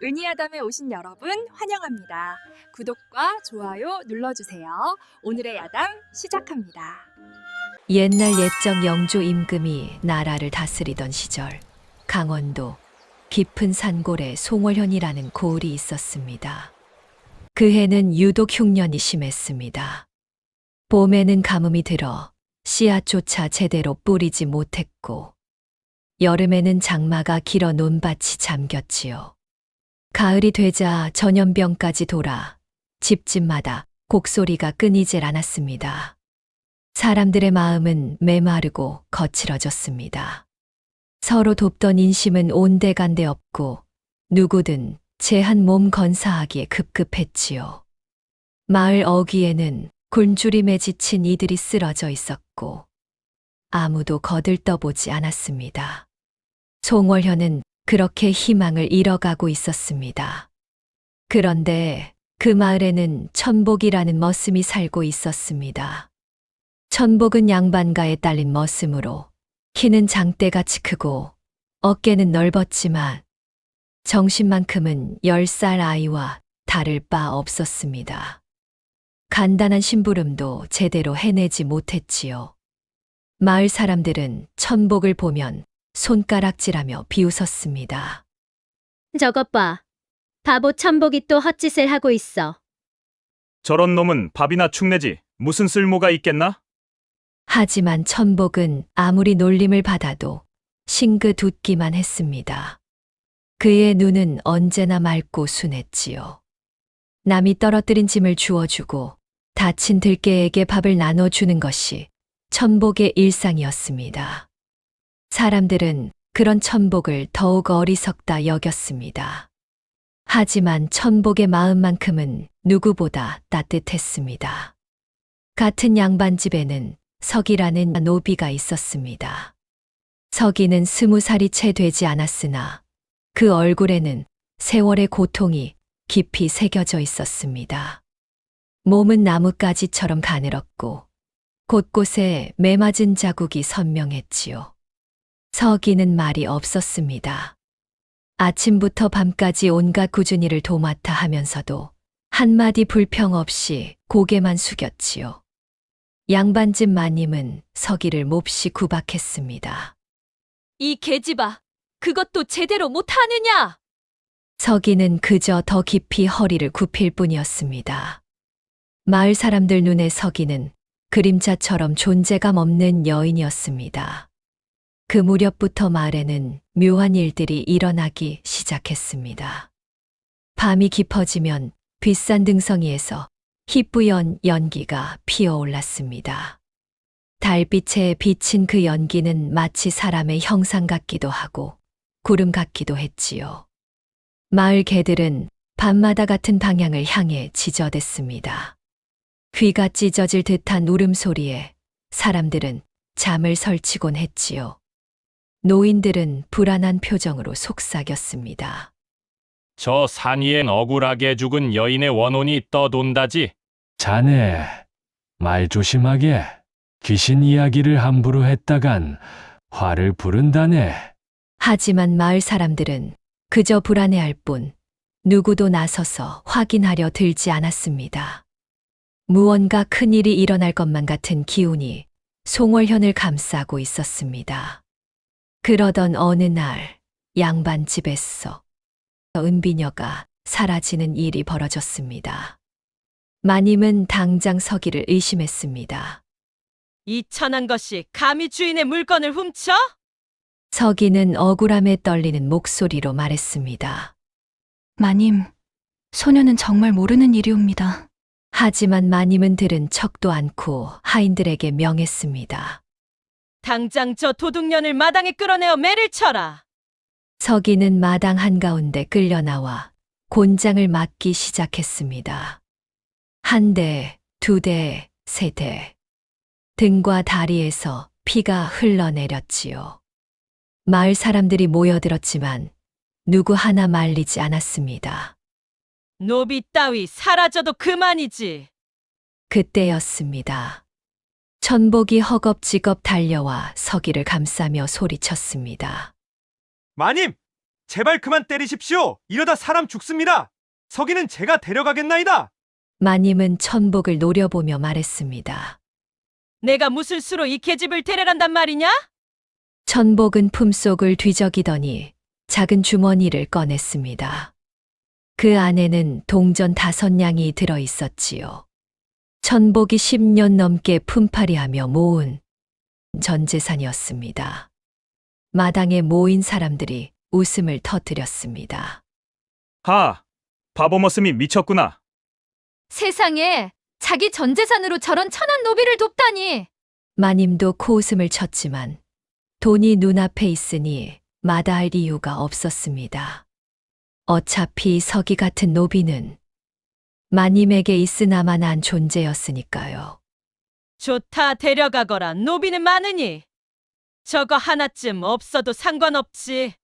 은희아담에 오신 여러분 환영합니다. 구독과 좋아요 눌러주세요. 오늘의 야담 시작합니다. 옛날 옛적 영조 임금이 나라를 다스리던 시절, 강원도 깊은 산골에 송월현이라는 고을이 있었습니다. 그 해는 유독 흉년이 심했습니다. 봄에는 가뭄이 들어 씨앗조차 제대로 뿌리지 못했고, 여름에는 장마가 길어 논밭이 잠겼지요. 가을이 되자 전염병까지 돌아 집집마다 곡소리가 끊이질 않았습니다. 사람들의 마음은 메마르고 거칠어졌습니다. 서로 돕던 인심은 온데간데 없고 누구든 제 한 몸 건사하기에 급급했지요. 마을 어귀에는 굶주림에 지친 이들이 쓰러져 있었고 아무도 거들떠보지 않았습니다. 송월현은 그렇게 희망을 잃어가고 있었습니다. 그런데 그 마을에는 천복이라는 머슴이 살고 있었습니다. 천복은 양반가에 딸린 머슴으로 키는 장대같이 크고 어깨는 넓었지만 정신만큼은 10살 아이와 다를 바 없었습니다. 간단한 심부름도 제대로 해내지 못했지요. 마을 사람들은 천복을 보면 손가락질하며 비웃었습니다. 저것 봐. 바보 천복이 또 헛짓을 하고 있어. 저런 놈은 밥이나 축내지 무슨 쓸모가 있겠나? 하지만 천복은 아무리 놀림을 받아도 싱긋 웃기만 했습니다. 그의 눈은 언제나 맑고 순했지요. 남이 떨어뜨린 짐을 주워주고 다친 들개에게 밥을 나눠주는 것이 천복의 일상이었습니다. 사람들은 그런 천복을 더욱 어리석다 여겼습니다. 하지만 천복의 마음만큼은 누구보다 따뜻했습니다. 같은 양반집에는 석이라는 노비가 있었습니다. 석이는 20살이 채 되지 않았으나 그 얼굴에는 세월의 고통이 깊이 새겨져 있었습니다. 몸은 나뭇가지처럼 가늘었고 곳곳에 매맞은 자국이 선명했지요. 석이는 말이 없었습니다. 아침부터 밤까지 온갖 꾸준히를 도맡아 하면서도 한마디 불평 없이 고개만 숙였지요. 양반집 마님은 석이를 몹시 구박했습니다. 이 계집아, 그것도 제대로 못하느냐? 석이는 그저 더 깊이 허리를 굽힐 뿐이었습니다. 마을 사람들 눈에 석이는 그림자처럼 존재감 없는 여인이었습니다. 그 무렵부터 마을에는 묘한 일들이 일어나기 시작했습니다. 밤이 깊어지면 뒷산 등성이에서 희뿌연 연기가 피어올랐습니다. 달빛에 비친 그 연기는 마치 사람의 형상 같기도 하고 구름 같기도 했지요. 마을 개들은 밤마다 같은 방향을 향해 지저댔습니다. 귀가 찢어질 듯한 울음소리에 사람들은 잠을 설치곤 했지요. 노인들은 불안한 표정으로 속삭였습니다. 저 산 위엔 억울하게 죽은 여인의 원혼이 떠돈다지. 자네, 말 조심하게. 귀신 이야기를 함부로 했다간 화를 부른다네. 하지만 마을 사람들은 그저 불안해할 뿐 누구도 나서서 확인하려 들지 않았습니다. 무언가 큰일이 일어날 것만 같은 기운이 송월현을 감싸고 있었습니다. 그러던 어느 날 양반집에서 은비녀가 사라지는 일이 벌어졌습니다. 마님은 당장 석이를 의심했습니다. 이 천한 것이 감히 주인의 물건을 훔쳐? 석이는 억울함에 떨리는 목소리로 말했습니다. 마님, 소녀는 정말 모르는 일이옵니다. 하지만 마님은 들은 척도 않고 하인들에게 명했습니다. 당장 저 도둑년을 마당에 끌어내어 매를 쳐라. 석이는 마당 한가운데 끌려나와 곤장을 맞기 시작했습니다. 한 대, 두 대, 세 대. 등과 다리에서 피가 흘러내렸지요. 마을 사람들이 모여들었지만 누구 하나 말리지 않았습니다. 노비 따위 사라져도 그만이지. 그때였습니다. 천복이 허겁지겁 달려와 석이를 감싸며 소리쳤습니다. 마님! 제발 그만 때리십시오. 이러다 사람 죽습니다. 서기는 제가 데려가겠나이다. 마님은 천복을 노려보며 말했습니다. 내가 무슨 수로 이 계집을 데려간단 말이냐? 천복은 품속을 뒤적이더니 작은 주머니를 꺼냈습니다. 그 안에는 동전 5냥이 들어 있었지요. 천복이 10년 넘게 품팔이하며 모은 전 재산이었습니다. 마당에 모인 사람들이 웃음을 터뜨렸습니다. 하, 바보 머슴이 미쳤구나. 세상에 자기 전 재산으로 저런 천한 노비를 돕다니. 마님도 코웃음을 쳤지만 돈이 눈앞에 있으니 마다할 이유가 없었습니다. 어차피 서기 같은 노비는 마님에게 있으나마난 존재였으니까요. 좋다, 데려가거라. 노비는 많으니. 저거 하나쯤 없어도 상관없지.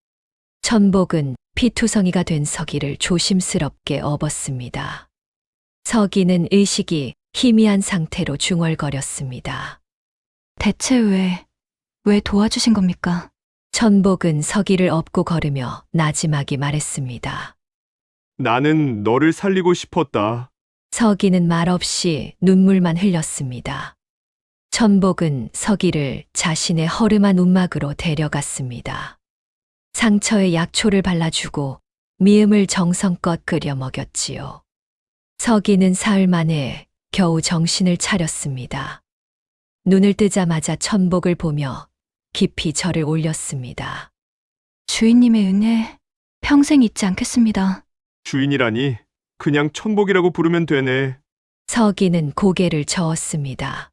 천복은 피투성이가 된 서기를 조심스럽게 업었습니다. 서기는 의식이 희미한 상태로 중얼거렸습니다. 대체 왜 도와주신 겁니까? 천복은 서기를 업고 걸으며 나지막이 말했습니다. 나는 너를 살리고 싶었다. 서기는 말없이 눈물만 흘렸습니다. 천복은 서기를 자신의 허름한 움막으로 데려갔습니다. 상처에 약초를 발라주고 미음을 정성껏 끓여 먹였지요. 서기는 사흘 만에 겨우 정신을 차렸습니다. 눈을 뜨자마자 천복을 보며 깊이 절을 올렸습니다. 주인님의 은혜 평생 잊지 않겠습니다. 주인이라니 그냥 천복이라고 부르면 되네. 서기는 고개를 저었습니다.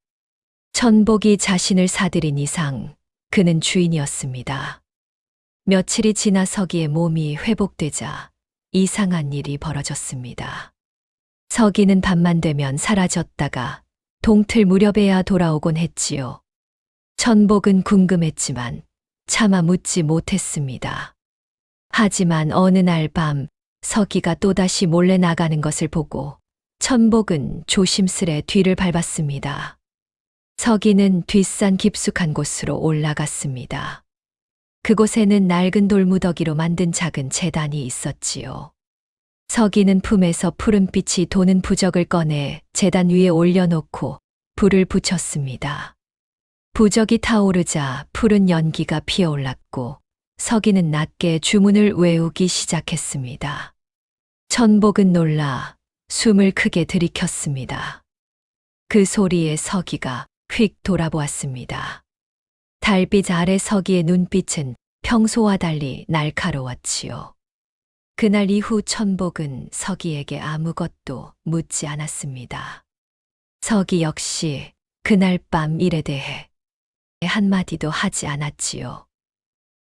천복이 자신을 사들인 이상 그는 주인이었습니다. 며칠이 지나 서기의 몸이 회복되자 이상한 일이 벌어졌습니다. 서기는 밤만 되면 사라졌다가 동틀 무렵에야 돌아오곤 했지요. 천복은 궁금했지만 차마 묻지 못했습니다. 하지만 어느 날 밤 서기가 또다시 몰래 나가는 것을 보고 천복은 조심스레 뒤를 밟았습니다. 서기는 뒷산 깊숙한 곳으로 올라갔습니다. 그곳에는 낡은 돌무더기로 만든 작은 제단이 있었지요. 서기는 품에서 푸른빛이 도는 부적을 꺼내 제단 위에 올려놓고 불을 붙였습니다. 부적이 타오르자 푸른 연기가 피어올랐고 서기는 낮게 주문을 외우기 시작했습니다. 천복은 놀라 숨을 크게 들이켰습니다. 그 소리에 서기가 휙 돌아보았습니다. 달빛 아래 서기의 눈빛은 평소와 달리 날카로웠지요. 그날 이후 천복은 서기에게 아무것도 묻지 않았습니다. 서기 역시 그날 밤 일에 대해 한마디도 하지 않았지요.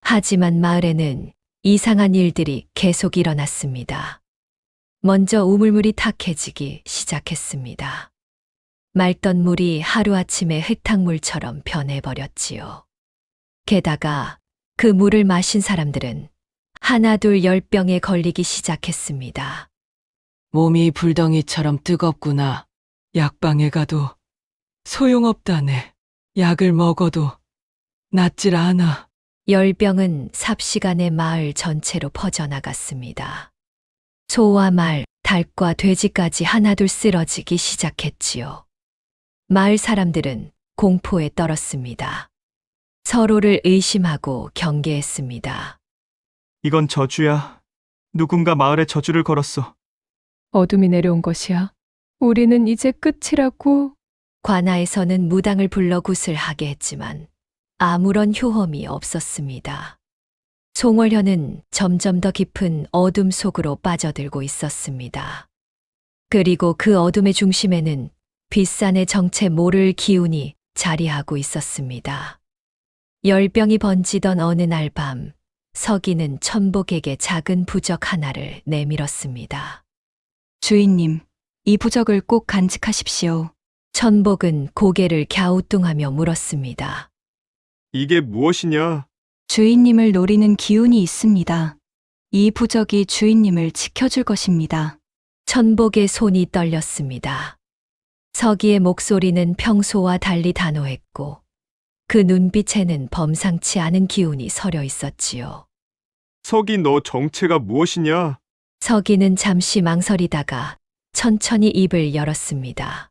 하지만 마을에는 이상한 일들이 계속 일어났습니다. 먼저 우물물이 탁해지기 시작했습니다. 맑던 물이 하루아침에 흙탕물처럼 변해버렸지요. 게다가 그 물을 마신 사람들은 하나둘 열병에 걸리기 시작했습니다. 몸이 불덩이처럼 뜨겁구나. 약방에 가도 소용없다네. 약을 먹어도 낫질 않아. 열병은 삽시간에 마을 전체로 퍼져나갔습니다. 소와 말, 닭과 돼지까지 하나둘 쓰러지기 시작했지요. 마을 사람들은 공포에 떨었습니다. 서로를 의심하고 경계했습니다. 이건 저주야. 누군가 마을에 저주를 걸었어. 어둠이 내려온 것이야. 우리는 이제 끝이라고. 관아에서는 무당을 불러 굿을 하게 했지만 아무런 효험이 없었습니다. 송월현은 점점 더 깊은 어둠 속으로 빠져들고 있었습니다. 그리고 그 어둠의 중심에는 빗산의 정체 모를 기운이 자리하고 있었습니다. 열병이 번지던 어느 날 밤, 서기는 천복에게 작은 부적 하나를 내밀었습니다. 주인님, 이 부적을 꼭 간직하십시오. 천복은 고개를 갸우뚱하며 물었습니다. 이게 무엇이냐? 주인님을 노리는 기운이 있습니다. 이 부적이 주인님을 지켜줄 것입니다. 천복의 손이 떨렸습니다. 서기의 목소리는 평소와 달리 단호했고 그 눈빛에는 범상치 않은 기운이 서려 있었지요. 석이 너 정체가 무엇이냐? 서기는 잠시 망설이다가 천천히 입을 열었습니다.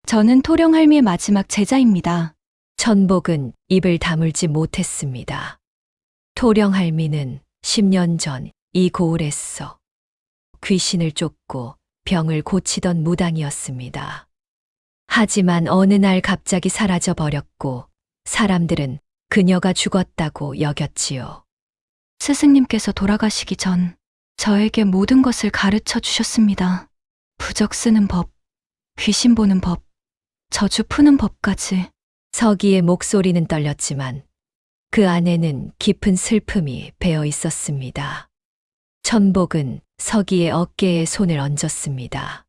저는 토령할미의 마지막 제자입니다. 천복은 입을 다물지 못했습니다. 토령할미는 10년 전 이 고을에서 귀신을 쫓고 병을 고치던 무당이었습니다. 하지만 어느 날 갑자기 사라져 버렸고 사람들은 그녀가 죽었다고 여겼지요. 스승님께서 돌아가시기 전 저에게 모든 것을 가르쳐 주셨습니다. 부적 쓰는 법, 귀신 보는 법, 저주 푸는 법까지. 서기의 목소리는 떨렸지만 그 안에는 깊은 슬픔이 배어 있었습니다. 천복은 서기의 어깨에 손을 얹었습니다.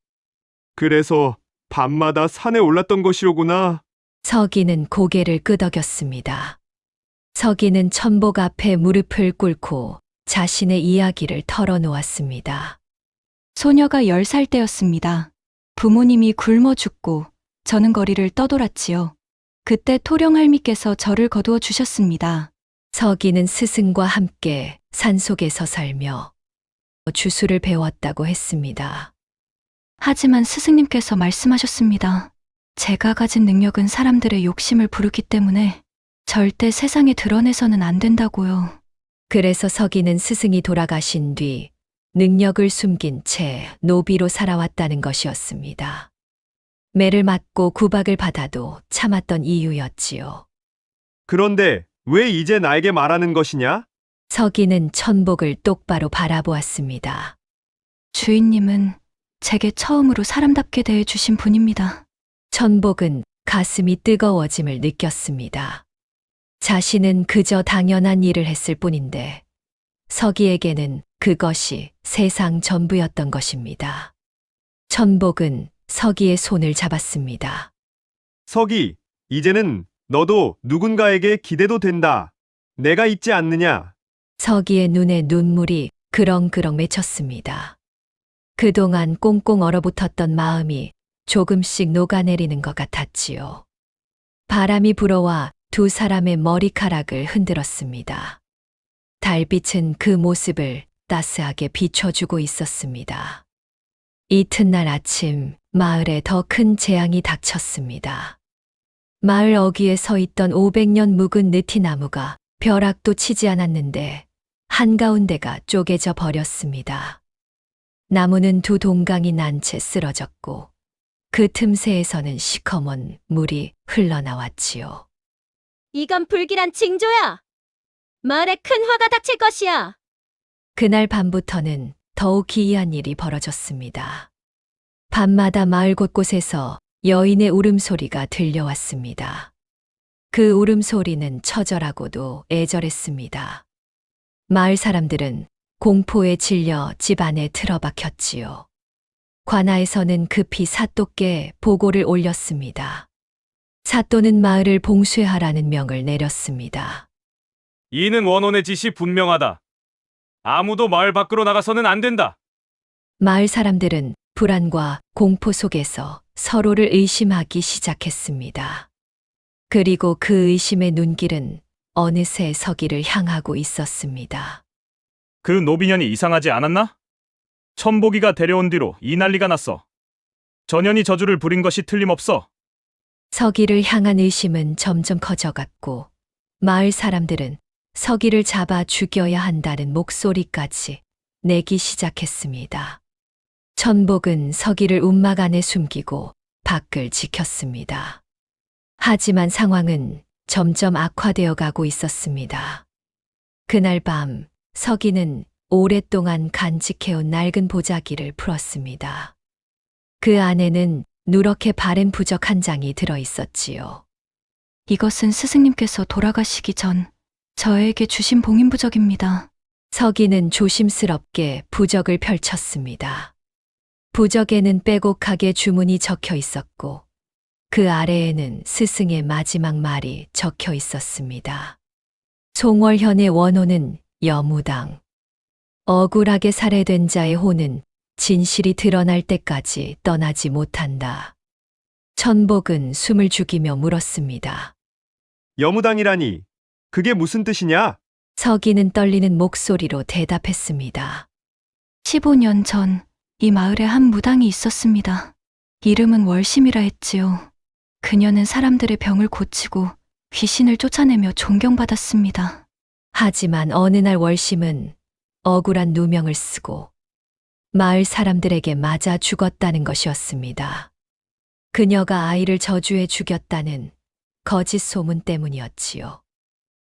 그래서 밤마다 산에 올랐던 것이로구나. 서기는 고개를 끄덕였습니다. 서기는 천복 앞에 무릎을 꿇고 자신의 이야기를 털어놓았습니다. 소녀가 10살 때였습니다. 부모님이 굶어 죽고 저는 거리를 떠돌았지요. 그때 토령할미께서 저를 거두어 주셨습니다. 서기는 스승과 함께 산속에서 살며 주술을 배웠다고 했습니다. 하지만 스승님께서 말씀하셨습니다. 제가 가진 능력은 사람들의 욕심을 부르기 때문에 절대 세상에 드러내서는 안 된다고요. 그래서 서기는 스승이 돌아가신 뒤 능력을 숨긴 채 노비로 살아왔다는 것이었습니다. 매를 맞고 구박을 받아도 참았던 이유였지요. 그런데 왜 이제 나에게 말하는 것이냐? 서기는 천복을 똑바로 바라보았습니다. 주인님은 제게 처음으로 사람답게 대해 주신 분입니다. 천복은 가슴이 뜨거워짐을 느꼈습니다. 자신은 그저 당연한 일을 했을 뿐인데 서기에게는 그것이 세상 전부였던 것입니다. 천복은 서기의 손을 잡았습니다. 석이, 이제는 너도 누군가에게 기대도 된다. 내가 있지 않느냐? 서기의 눈에 눈물이 그렁그렁 맺혔습니다. 그동안 꽁꽁 얼어붙었던 마음이 조금씩 녹아내리는 것 같았지요. 바람이 불어와 두 사람의 머리카락을 흔들었습니다. 달빛은 그 모습을 따스하게 비춰주고 있었습니다. 이튿날 아침 마을에 더 큰 재앙이 닥쳤습니다. 마을 어귀에 서 있던 500년 묵은 느티나무가 벼락도 치지 않았는데 한가운데가 쪼개져 버렸습니다. 나무는 두 동강이 난 채 쓰러졌고 그 틈새에서는 시커먼 물이 흘러나왔지요. 이건 불길한 징조야. 마을에 큰 화가 닥칠 것이야. 그날 밤부터는 더욱 기이한 일이 벌어졌습니다. 밤마다 마을 곳곳에서 여인의 울음소리가 들려왔습니다. 그 울음소리는 처절하고도 애절했습니다. 마을 사람들은 공포에 질려 집 안에 틀어박혔지요. 관아에서는 급히 사또께 보고를 올렸습니다. 사또는 마을을 봉쇄하라는 명을 내렸습니다. 이는 원혼의 짓이 분명하다. 아무도 마을 밖으로 나가서는 안 된다. 마을 사람들은 불안과 공포 속에서 서로를 의심하기 시작했습니다. 그리고 그 의심의 눈길은 어느새 서기를 향하고 있었습니다. 그 노비년이 이상하지 않았나? 천복이가 데려온 뒤로 이 난리가 났어. 전현이 저주를 부린 것이 틀림없어. 서기를 향한 의심은 점점 커져갔고 마을 사람들은 서기를 잡아 죽여야 한다는 목소리까지 내기 시작했습니다. 천복은 서기를 움막 안에 숨기고 밖을 지켰습니다. 하지만 상황은 점점 악화되어 가고 있었습니다. 그날 밤 서기는 오랫동안 간직해온 낡은 보자기를 풀었습니다. 그 안에는 누렇게 바랜 부적 한 장이 들어 있었지요. 이것은 스승님께서 돌아가시기 전 저에게 주신 봉인부적입니다. 서기는 조심스럽게 부적을 펼쳤습니다. 부적에는 빼곡하게 주문이 적혀 있었고 그 아래에는 스승의 마지막 말이 적혀 있었습니다. 송월현의 원혼은 여무당. 억울하게 살해된 자의 혼은 진실이 드러날 때까지 떠나지 못한다. 천복은 숨을 죽이며 물었습니다. 여무당이라니, 그게 무슨 뜻이냐? 서기는 떨리는 목소리로 대답했습니다. 15년 전 이 마을에 한 무당이 있었습니다. 이름은 월심이라 했지요. 그녀는 사람들의 병을 고치고 귀신을 쫓아내며 존경받았습니다. 하지만 어느 날 월심은 억울한 누명을 쓰고 마을 사람들에게 맞아 죽었다는 것이었습니다. 그녀가 아이를 저주해 죽였다는 거짓 소문 때문이었지요.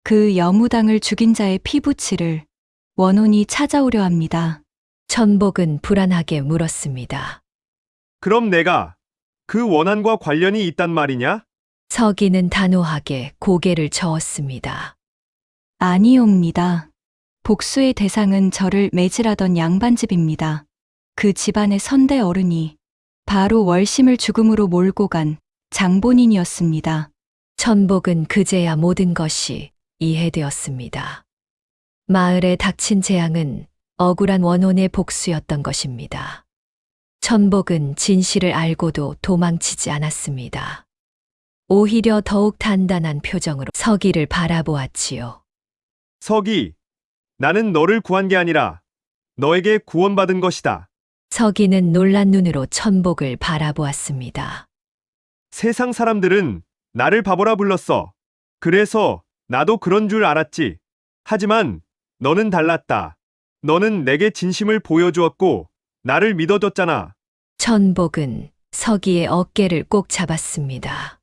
그 여무당을 죽인 자의 피부치를 원혼이 찾아오려 합니다. 천복은 불안하게 물었습니다. 그럼 내가 그 원한과 관련이 있단 말이냐? 서기는 단호하게 고개를 저었습니다. 아니옵니다. 복수의 대상은 저를 매질하던 양반집입니다. 그 집안의 선대 어른이 바로 월심을 죽음으로 몰고 간 장본인이었습니다. 천복은 그제야 모든 것이 이해되었습니다. 마을에 닥친 재앙은 억울한 원혼의 복수였던 것입니다. 천복은 진실을 알고도 도망치지 않았습니다. 오히려 더욱 단단한 표정으로 서기를 바라보았지요. 서기, 나는 너를 구한 게 아니라 너에게 구원받은 것이다. 서기는 놀란 눈으로 천복을 바라보았습니다. 세상 사람들은 나를 바보라 불렀어. 그래서 나도 그런 줄 알았지. 하지만 너는 달랐다. 너는 내게 진심을 보여주었고 나를 믿어줬잖아. 천복은 서기의 어깨를 꼭 잡았습니다.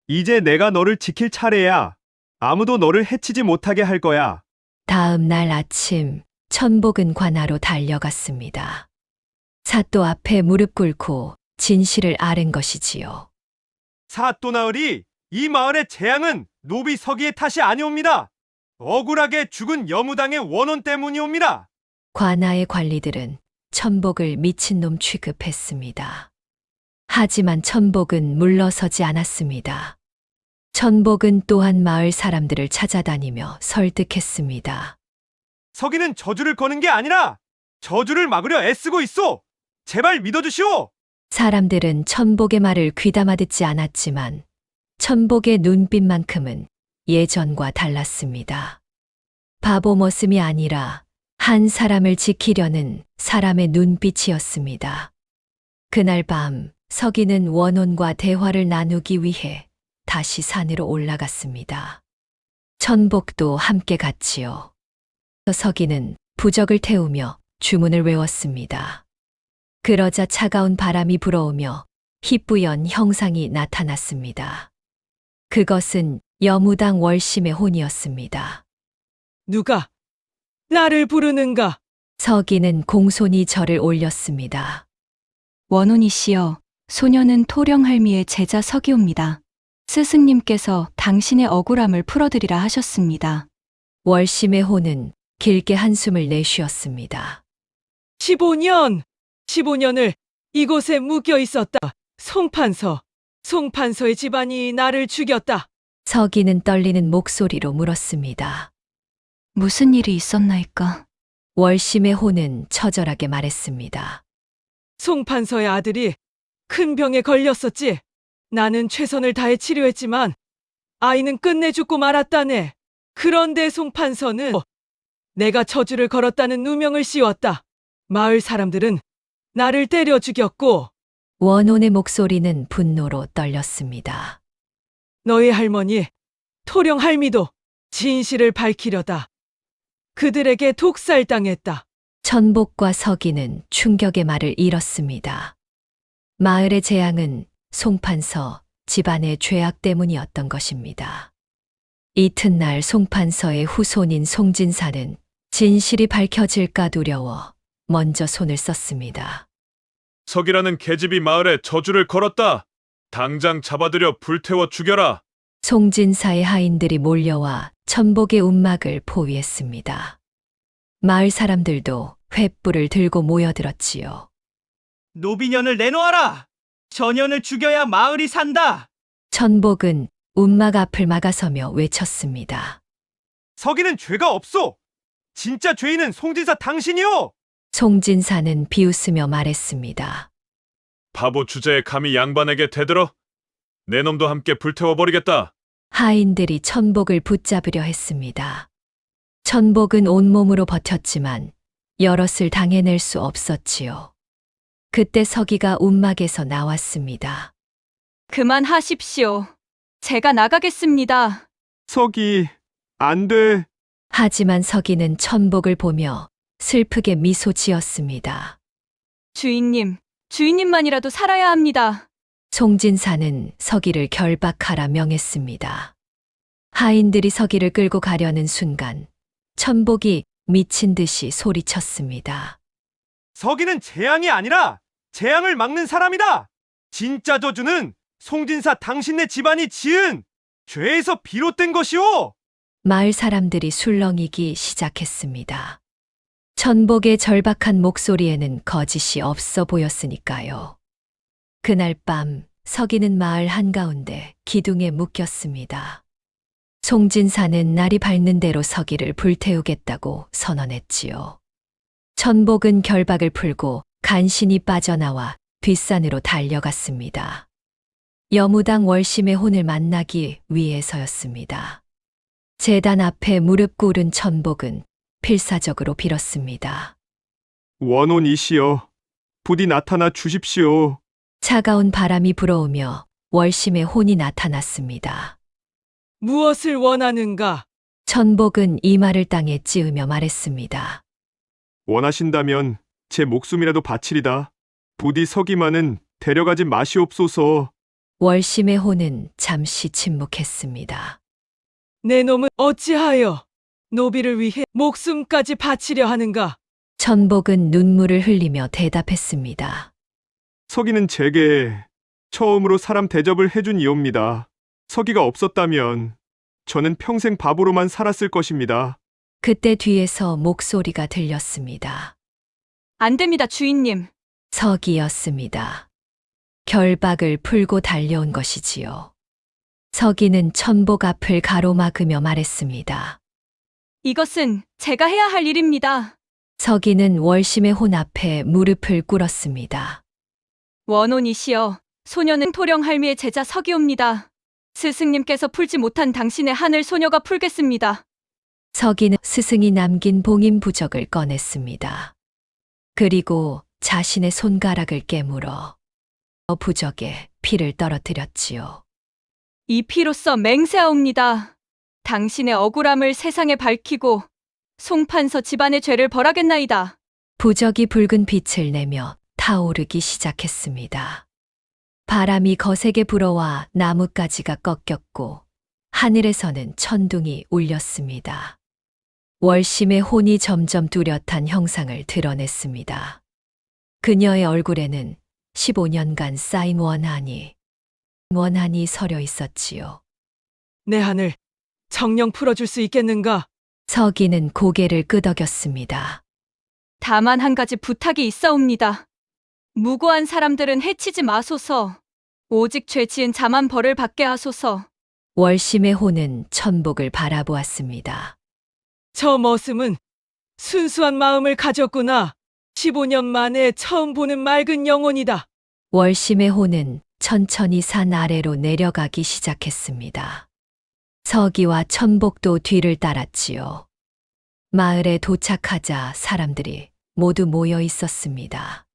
이제 내가 너를 지킬 차례야. 아무도 너를 해치지 못하게 할 거야. 다음 날 아침 천복은 관하로 달려갔습니다. 사또 앞에 무릎 꿇고 진실을 아는 것이지요. 사또나으리, 이 마을의 재앙은 노비 서기의 탓이 아니옵니다. 억울하게 죽은 여무당의 원혼 때문이옵니다. 관아의 관리들은 천복을 미친놈 취급했습니다. 하지만 천복은 물러서지 않았습니다. 천복은 또한 마을 사람들을 찾아다니며 설득했습니다. 서기는 저주를 거는 게 아니라 저주를 막으려 애쓰고 있어. 제발 믿어주시오. 사람들은 천복의 말을 귀담아 듣지 않았지만 천복의 눈빛만큼은 예전과 달랐습니다. 바보 모습이 아니라 한 사람을 지키려는 사람의 눈빛이었습니다. 그날 밤 서기는 원혼과 대화를 나누기 위해 다시 산으로 올라갔습니다. 천복도 함께 갔지요. 서기는 부적을 태우며 주문을 외웠습니다. 그러자 차가운 바람이 불어오며 희뿌연 형상이 나타났습니다. 그것은 여무당 월심의 혼이었습니다. 누가 나를 부르는가? 서기는 공손히 절을 올렸습니다. 원혼이시여, 소녀는 토령할미의 제자 서기옵니다. 스승님께서 당신의 억울함을 풀어드리라 하셨습니다. 월심의 혼은 길게 한숨을 내쉬었습니다. 15년을 이곳에 묵여 있었다. 송판서의 집안이 나를 죽였다. 서기는 떨리는 목소리로 물었습니다. 무슨 일이 있었나이까? 월심의 혼은 처절하게 말했습니다. 송판서의 아들이 큰 병에 걸렸었지. 나는 최선을 다해 치료했지만 아이는 끝내 죽고 말았다네. 그런데 송판서는 내가 저주를 걸었다는 누명을 씌웠다. 마을 사람들은 나를 때려 죽였고 원혼의 목소리는 분노로 떨렸습니다. 너희 할머니, 토령 할미도 진실을 밝히려다 그들에게 독살당했다. 천복과 서기는 충격의 말을 잃었습니다. 마을의 재앙은 송판서 집안의 죄악 때문이었던 것입니다. 이튿날 송판서의 후손인 송진사는 진실이 밝혀질까 두려워 먼저 손을 썼습니다. 서기라는 계집이 마을에 저주를 걸었다. 당장 잡아들여 불태워 죽여라. 송진사의 하인들이 몰려와 천복의 움막을 포위했습니다. 마을 사람들도 횃불을 들고 모여들었지요. 노비년을 내놓아라! 전년을 죽여야 마을이 산다! 천복은 움막 앞을 막아서며 외쳤습니다. 서기는 죄가 없소! 진짜 죄인은 송진사 당신이오! 송진사는 비웃으며 말했습니다. 바보 주제에 감히 양반에게 대들어? 내 놈도 함께 불태워버리겠다. 하인들이 천복을 붙잡으려 했습니다. 천복은 온몸으로 버텼지만 여럿을 당해낼 수 없었지요. 그때 서기가 움막에서 나왔습니다. 그만하십시오. 제가 나가겠습니다. 서기, 안 돼. 하지만 서기는 천복을 보며 슬프게 미소 지었습니다. 주인님, 주인님만이라도 살아야 합니다. 송진사는 서기를 결박하라 명했습니다. 하인들이 서기를 끌고 가려는 순간 천복이 미친 듯이 소리쳤습니다. 서기는 재앙이 아니라 재앙을 막는 사람이다. 진짜 저주는 송진사 당신네 집안이 지은 죄에서 비롯된 것이오. 마을 사람들이 술렁이기 시작했습니다. 천복의 절박한 목소리에는 거짓이 없어 보였으니까요. 그날 밤 서기는 마을 한가운데 기둥에 묶였습니다. 송진사는 날이 밝는 대로 서기를 불태우겠다고 선언했지요. 천복은 결박을 풀고 간신히 빠져나와 뒷산으로 달려갔습니다. 여무당 월심의 혼을 만나기 위해서였습니다. 제단 앞에 무릎 꿇은 천복은 필사적으로 빌었습니다. 원혼이시여, 부디 나타나 주십시오. 차가운 바람이 불어오며 월심의 혼이 나타났습니다. 무엇을 원하는가? 천복은 이마를 땅에 찌으며 말했습니다. 원하신다면 제 목숨이라도 바치리다. 부디 서기만은 데려가지 마시옵소서. 월심의 혼은 잠시 침묵했습니다. 내 놈은 어찌하여 노비를 위해 목숨까지 바치려 하는가? 천복은 눈물을 흘리며 대답했습니다. 서기는 제게 처음으로 사람 대접을 해준 이옵니다. 서기가 없었다면 저는 평생 바보로만 살았을 것입니다. 그때 뒤에서 목소리가 들렸습니다. 안 됩니다, 주인님. 서기였습니다. 결박을 풀고 달려온 것이지요. 서기는 천복 앞을 가로막으며 말했습니다. 이것은 제가 해야 할 일입니다. 서기는 월심의 혼 앞에 무릎을 꿇었습니다. 원혼이시여, 소녀는 토령할미의 제자 서기옵니다. 스승님께서 풀지 못한 당신의 한을 소녀가 풀겠습니다. 서기는 스승이 남긴 봉인 부적을 꺼냈습니다. 그리고 자신의 손가락을 깨물어 부적에 피를 떨어뜨렸지요. 이 피로써 맹세하옵니다. 당신의 억울함을 세상에 밝히고 송판서 집안의 죄를 벌하겠나이다. 부적이 붉은 빛을 내며 타오르기 시작했습니다. 바람이 거세게 불어와 나뭇가지가 꺾였고 하늘에서는 천둥이 울렸습니다. 월심의 혼이 점점 뚜렷한 형상을 드러냈습니다. 그녀의 얼굴에는 15년간 쌓인 원한이 서려 있었지요. 내 한을 정령 풀어줄 수 있겠는가? 서기는 고개를 끄덕였습니다. 다만 한 가지 부탁이 있사옵니다. 무고한 사람들은 해치지 마소서. 오직 죄 지은 자만 벌을 받게 하소서. 월심의 혼은 천복을 바라보았습니다. 저 머슴은 순수한 마음을 가졌구나. 15년 만에 처음 보는 맑은 영혼이다. 월심의 혼은 천천히 산 아래로 내려가기 시작했습니다. 서기와 천복도 뒤를 따랐지요. 마을에 도착하자 사람들이 모두 모여 있었습니다.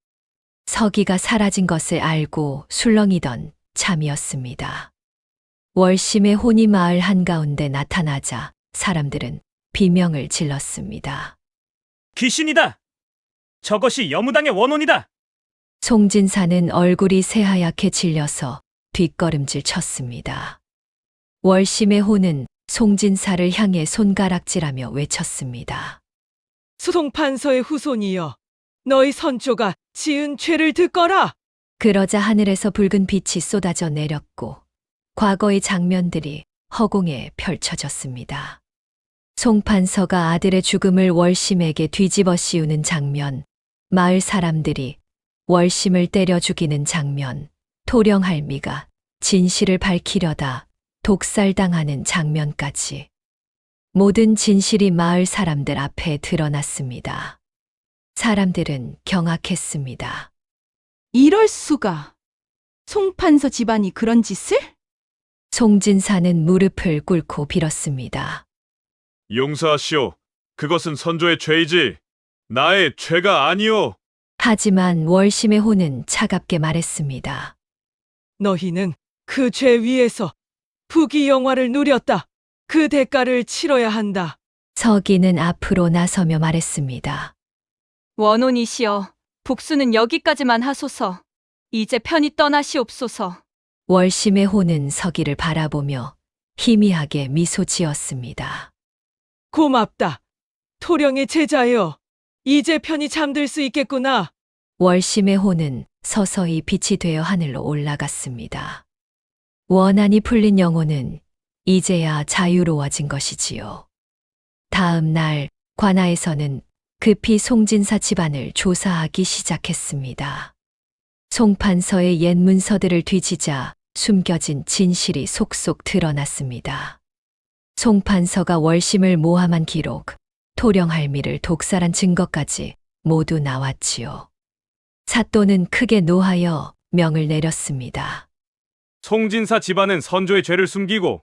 서기가 사라진 것을 알고 술렁이던 참이었습니다. 월심의 혼이 마을 한가운데 나타나자 사람들은 비명을 질렀습니다. 귀신이다! 저것이 여무당의 원혼이다! 송진사는 얼굴이 새하얗게 질려서 뒷걸음질 쳤습니다. 월심의 혼은 송진사를 향해 손가락질하며 외쳤습니다. 수송판서의 후손이여, 너희 선조가 지은 죄를 듣거라. 그러자 하늘에서 붉은 빛이 쏟아져 내렸고 과거의 장면들이 허공에 펼쳐졌습니다. 송판서가 아들의 죽음을 월심에게 뒤집어 씌우는 장면, 마을 사람들이 월심을 때려 죽이는 장면, 토령할미가 진실을 밝히려다 독살당하는 장면까지 모든 진실이 마을 사람들 앞에 드러났습니다. 사람들은 경악했습니다. 이럴 수가. 송판서 집안이 그런 짓을? 송진사는 무릎을 꿇고 빌었습니다. 용서하시오. 그것은 선조의 죄이지 나의 죄가 아니오. 하지만 월심의 호는 차갑게 말했습니다. 너희는 그 죄 위에서 부귀 영화를 누렸다. 그 대가를 치러야 한다. 서기는 앞으로 나서며 말했습니다. 원혼이시여, 복수는 여기까지만 하소서. 이제 편히 떠나시옵소서. 월심의 호는 서기를 바라보며 희미하게 미소 지었습니다. 고맙다. 토령의 제자여. 이제 편히 잠들 수 있겠구나. 월심의 호는 서서히 빛이 되어 하늘로 올라갔습니다. 원한이 풀린 영혼은 이제야 자유로워진 것이지요. 다음 날 관아에서는 급히 송진사 집안을 조사하기 시작했습니다. 송판서의 옛 문서들을 뒤지자 숨겨진 진실이 속속 드러났습니다. 송판서가 월심을 모함한 기록, 토령할미를 독살한 증거까지 모두 나왔지요. 사또는 크게 노하여 명을 내렸습니다. 송진사 집안은 선조의 죄를 숨기고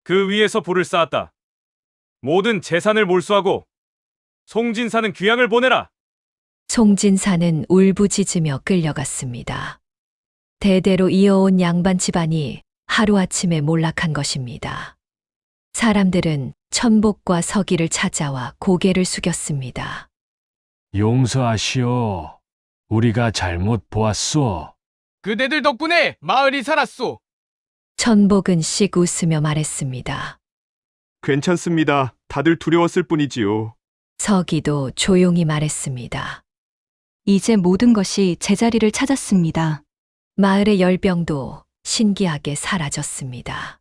그 위에서 불을 쌓았다. 모든 재산을 몰수하고 송진사는 귀양을 보내라. 송진사는 울부짖으며 끌려갔습니다. 대대로 이어온 양반 집안이 하루아침에 몰락한 것입니다. 사람들은 천복과 서기를 찾아와 고개를 숙였습니다. 용서하시오. 우리가 잘못 보았소. 그대들 덕분에 마을이 살았소. 천복은 씩 웃으며 말했습니다. 괜찮습니다. 다들 두려웠을 뿐이지요. 서기도 조용히 말했습니다. 이제 모든 것이 제자리를 찾았습니다. 마을의 열병도 신기하게 사라졌습니다.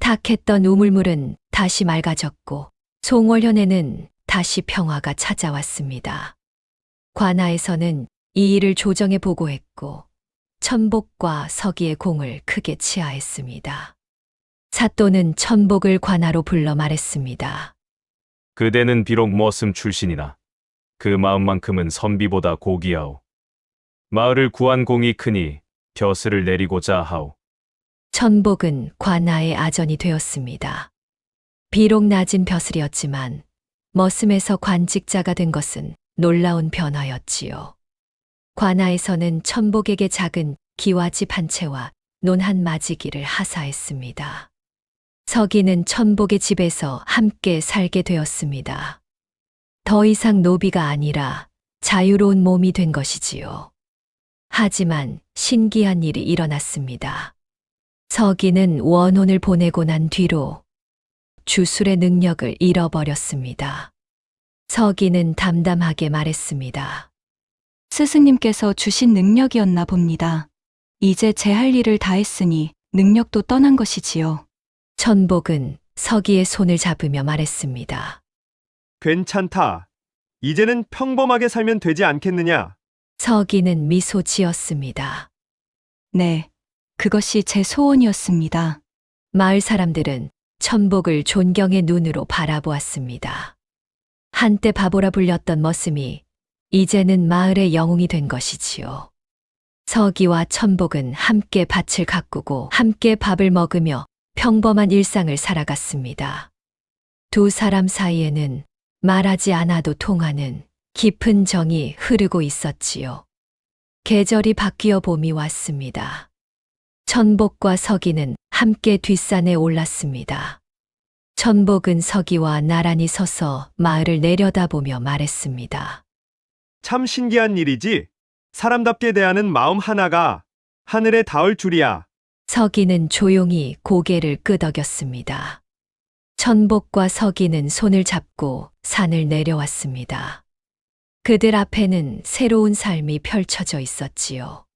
탁했던 우물물은 다시 맑아졌고 송월현에는 다시 평화가 찾아왔습니다. 관아에서는 이 일을 조정에 보고했고 천복과 서기의 공을 크게 치하했습니다. 사또는 천복을 관아로 불러 말했습니다. 그대는 비록 머슴 출신이나 그 마음만큼은 선비보다 고귀하오. 마을을 구한 공이 크니 벼슬을 내리고자 하오. 천복은 관아의 아전이 되었습니다. 비록 낮은 벼슬이었지만 머슴에서 관직자가 된 것은 놀라운 변화였지요. 관아에서는 천복에게 작은 기와집 한 채와 논 한 마지기를 하사했습니다. 서기는 천복의 집에서 함께 살게 되었습니다. 더 이상 노비가 아니라 자유로운 몸이 된 것이지요. 하지만 신기한 일이 일어났습니다. 서기는 원혼을 보내고 난 뒤로 주술의 능력을 잃어버렸습니다. 서기는 담담하게 말했습니다. 스승님께서 주신 능력이었나 봅니다. 이제 제 할 일을 다 했으니 능력도 떠난 것이지요. 천복은 서기의 손을 잡으며 말했습니다. 괜찮다. 이제는 평범하게 살면 되지 않겠느냐? 서기는 미소 지었습니다. 네, 그것이 제 소원이었습니다. 마을 사람들은 천복을 존경의 눈으로 바라보았습니다. 한때 바보라 불렸던 머슴이 이제는 마을의 영웅이 된 것이지요. 서기와 천복은 함께 밭을 가꾸고 함께 밥을 먹으며 평범한 일상을 살아갔습니다. 두 사람 사이에는 말하지 않아도 통하는 깊은 정이 흐르고 있었지요. 계절이 바뀌어 봄이 왔습니다. 천복과 서기는 함께 뒷산에 올랐습니다. 천복은 서기와 나란히 서서 마을을 내려다보며 말했습니다. 참 신기한 일이지. 사람답게 대하는 마음 하나가 하늘에 닿을 줄이야. 서기는 조용히 고개를 끄덕였습니다. 천복과 서기는 손을 잡고 산을 내려왔습니다. 그들 앞에는 새로운 삶이 펼쳐져 있었지요.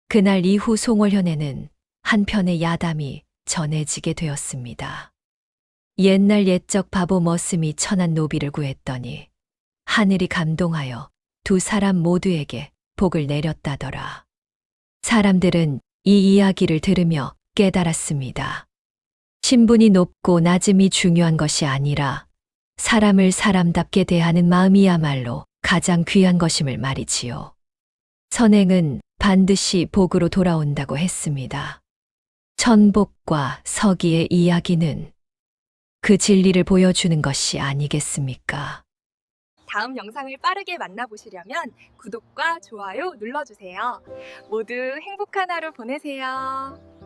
그날 이후 송월현에는 한편의 야담이 전해지게 되었습니다. 옛날 옛적 바보 머슴이 천한 노비를 구했더니 하늘이 감동하여 두 사람 모두에게 복을 내렸다더라. 사람들은 이 이야기를 들으며 깨달았습니다. 신분이 높고 낮음이 중요한 것이 아니라 사람을 사람답게 대하는 마음이야말로 가장 귀한 것임을 말이지요. 선행은 반드시 복으로 돌아온다고 했습니다. 천복과 서기의 이야기는 그 진리를 보여주는 것이 아니겠습니까? 다음 영상을 빠르게 만나보시려면 구독과 좋아요 눌러주세요. 모두 행복한 하루 보내세요.